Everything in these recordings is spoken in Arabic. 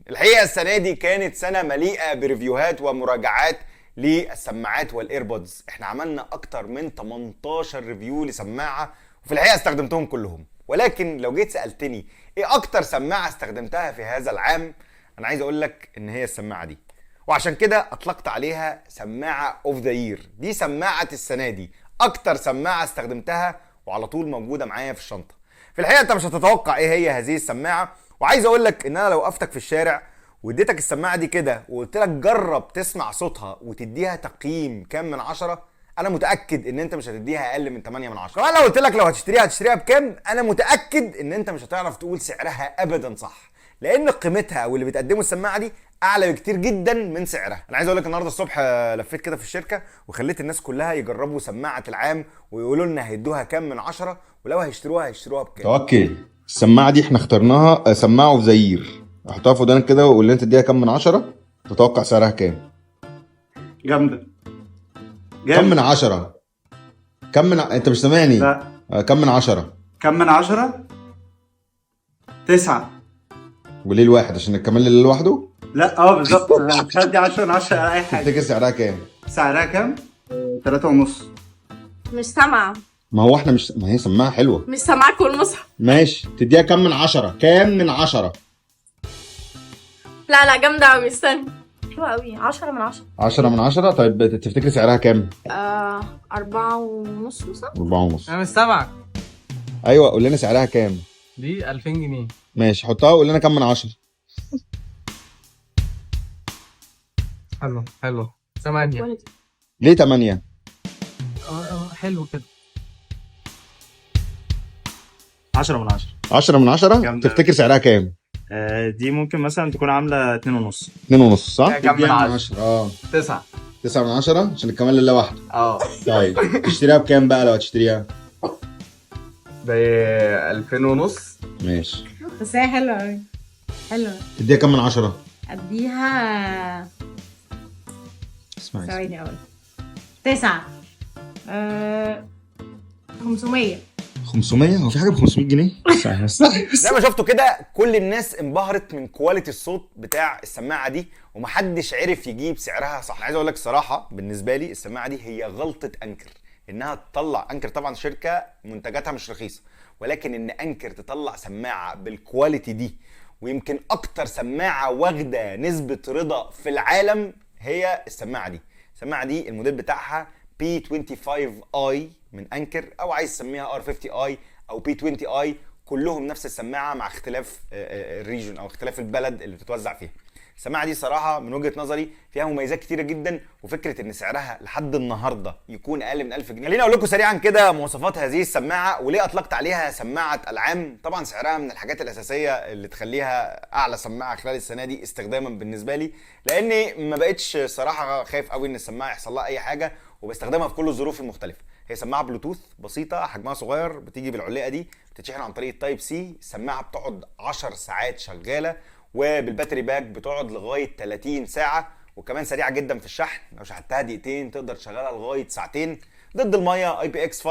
الحقيقه السنه دي كانت سنه مليئه بريفيوهات ومراجعات للسماعات والايربودز. احنا عملنا اكتر من 18 ريفيو لسماعه وفي الحقيقه استخدمتهم كلهم، ولكن لو جيت سالتني ايه اكتر سماعه استخدمتها في هذا العام، انا عايز اقول لك ان هي السماعه دي، وعشان كده اطلقت عليها سماعه اوف ذا يير. دي سماعه السنه دي، اكتر سماعه استخدمتها وعلى طول موجوده معايا في الشنطه. في الحقيقه انت مش هتتوقع ايه هي هذه السماعه، وعايز اقول لك ان انا لو وقفتك في الشارع واديتك السماعه دي كده وقلت لك جرب تسمع صوتها وتديها تقييم كام من 10، انا متاكد ان انت مش هتديها اقل من 8 من 10. كمان لو قلت لك لو هتشتريها بكام، انا متاكد ان انت مش هتعرف تقول سعرها ابدا صح، لان قيمتها او اللي بتقدمه السماعه دي اعلى بكتير جدا من سعرها. انا عايز اقول لك النهارده الصبح لفيت كده في الشركه وخليت الناس كلها يجربوا سماعه العام ويقولوا لنا هيدوها كام من 10، ولو هيشتروها بكام. توكل السماعه دي احنا اخترناها سماعه اوف ذا يير. احطها في ودانك كده وقول لي انت تديها كام من 10. تتوقع سعرها كام؟ جامدة. كام من 10؟ انت مش سامعني؟ لا. كام من 10؟ كم من 10؟ 9. وليه الواحد عشان الكمال اللي لوحده؟ لا بالظبط. هدي 10 من 10 على اي حاجة. تفتكر سعرها كام؟ سعرها كام؟ 3.5. مش سامعة. ما هو احنا ما هي سماعه حلوه. مش سامعاك والمصحف. ماشي، تديها كام من 10؟ كام من 10؟ لا جامدة أوي، استنى. حلوة أوي، 10 من 10. 10 من 10. طيب تفتكر سعرها كام؟ 4.5 مثلا. 4.5. انا مش سامعك. ايوه قول لنا سعرها كام. دي 2000 جنيه. ماشي حطها وقول لنا كام من 10. حلو 8. ليه 8؟ حلو كده. 10 من 10. 10 من 10. جامدة. تفتكر سعرها كام؟ دي ممكن مثلا تكون عاملة 2.5. 2.5 صح؟ كام من تديها 10؟ 9. 9 من 10 عشان الكمال لله وحده. طيب تشتريها بكام بقى لو هتشتريها؟ ب 2000 ونص. ماشي. بس هي حلوة أوي. حلوة. تديها كام من 10؟ أديها اسمعي. ثواني أقول 9. 500. 500؟ هو في حاجه ب 500 جنيه؟ زي ما شفتوا كده كل الناس انبهرت من كواليتي الصوت بتاع السماعه دي ومحدش عرف يجيب سعرها صح. عايز اقول لك الصراحه بالنسبه لي السماعه دي هي غلطه انكر انها تطلع. انكر طبعا شركه منتجاتها مش رخيصه، ولكن ان انكر تطلع سماعه بالكواليتي دي، ويمكن اكتر سماعه واخده نسبه رضا في العالم هي السماعه دي. السماعه دي الموديل بتاعها P25i من انكر، او عايز تسميها R50i او P20i، كلهم نفس السماعه مع اختلاف الريجن او اختلاف البلد اللي بتتوزع فيها. السماعه دي صراحه من وجهه نظري فيها مميزات كتيره جدا، وفكره ان سعرها لحد النهارده يكون اقل من 1000 جنيه. خليني اقول لكم سريعا كده مواصفات هذه السماعه وليه اطلقت عليها سماعه العام. طبعا سعرها من الحاجات الاساسيه اللي تخليها اعلى سماعه خلال السنه دي استخداما بالنسبه لي، لاني ما بقتش صراحه خايف قوي ان السماعه يحصل لها اي حاجه، وبستخدمها في كل الظروف المختلفه. هي سماعه بلوتوث بسيطه، حجمها صغير، بتيجي بالعلقه دي، بتتشحن عن طريق التايب سي. السماعه بتقعد 10 ساعات شغاله، وبالباتري باك بتقعد لغايه 30 ساعه، وكمان سريعه جدا في الشحن. لو شحنتها دقيقتين تقدر تشغلها لغايه ساعتين. ضد الميه IPX5،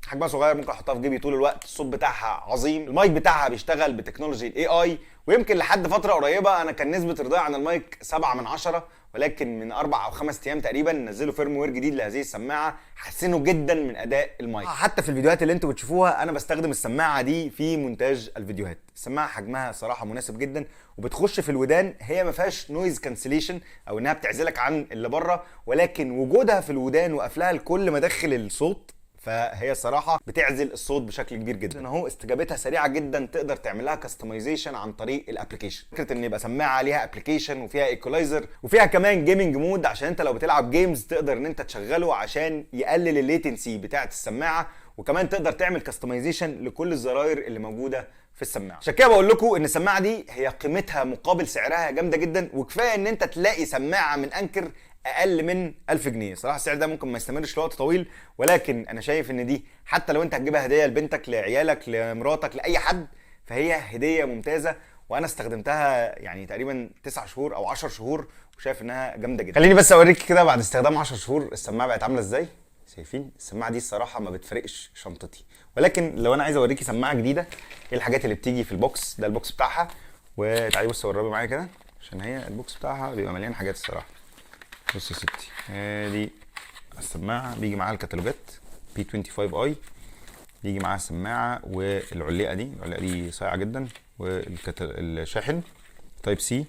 حجمها صغير، ممكن احطها في جيبي طول الوقت. الصوت بتاعها عظيم. المايك بتاعها بيشتغل بتكنولوجي الاي اي، ويمكن لحد فتره قريبه انا كان نسبه رضاي عن المايك 7 من 10، ولكن من 4 أو 5 ايام تقريبا نزلوا فيرموير جديد لهذه السماعه حسنوا جدا من اداء المايك. حتى في الفيديوهات اللي انتوا بتشوفوها انا بستخدم السماعه دي في مونتاج الفيديوهات. السماعه حجمها صراحه مناسب جدا وبتخش في الودان. هي ما فيهاش نويز كانسليشن او انها بتعزلك عن اللي بره، ولكن وجودها في الودان وقفلها لكل مداخل الصوت، فهي الصراحه بتعزل الصوت بشكل كبير جدا. اهو استجابتها سريعه جدا، تقدر تعمل لها كاستمايزيشن عن طريق الابلكيشن. فكره ان يبقى سماعه ليها ابلكيشن وفيها ايكولايزر وفيها كمان جيمنج مود، عشان انت لو بتلعب جيمز تقدر ان انت تشغله عشان يقلل الليتنسي بتاعه السماعه، وكمان تقدر تعمل كاستمايزيشن لكل الزراير اللي موجوده في السماعه. عشان كده بقول لكم ان السماعه دي هي قيمتها مقابل سعرها جامده جدا، وكفايه ان انت تلاقي سماعه من انكر اقل من 1000 جنيه. صراحه السعر ده ممكن ما يستمرش لوقت طويل، ولكن انا شايف ان دي حتى لو انت هتجيبها هديه لبنتك، لعيالك، لمراتك، لاي حد، فهي هديه ممتازه. وانا استخدمتها يعني تقريبا 9 شهور او 10 شهور وشايف انها جامده جدا. خليني بس اوريك كده بعد استخدام 10 شهور السماعه بقت عامله ازاي. شايفين السماعه دي الصراحه ما بتفرقش شنطتي، ولكن لو انا عايز اوريكي سماعه جديده ايه الحاجات اللي بتيجي في البوكس ده. البوكس بتاعها وتعالي بص قربي معايا كده عشان هي البوكس بتاعها بيبقى مليان حاجات الصراحه. بص يا ستي، ادي السماعه بيجي معاها الكتالوجات P25i، بيجي معاها السماعه والعلقه دي صايعه جدا، والشاحن تايب سي،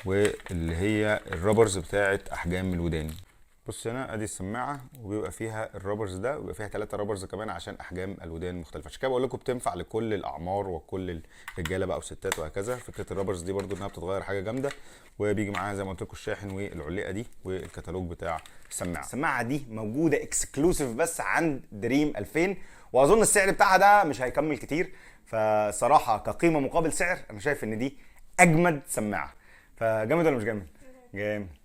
واللي هي الرابرز بتاعت احجام الودان. بص هنا ادي السماعه وبيبقى فيها الرابرز ده، وبيبقى فيها 3 رابرز كمان عشان احجام الودان مختلفه. عشان كده بقول لكم بتنفع لكل الاعمار وكل الرجاله بقى والستات وهكذا. فكره الرابرز دي برده انها بتتغير حاجه جامده. وبيجي معاها زي ما قلت لكم الشاحن والعلقه دي والكتالوج بتاع السماعه. السماعه دي موجوده اكسكلوسيف بس عند دريم 2000، واظن السعر بتاعها ده مش هيكمل كتير. فصراحه كقيمه مقابل سعر انا شايف ان دي اجمد سماعه. فجامد ولا مش جامد؟ جامد.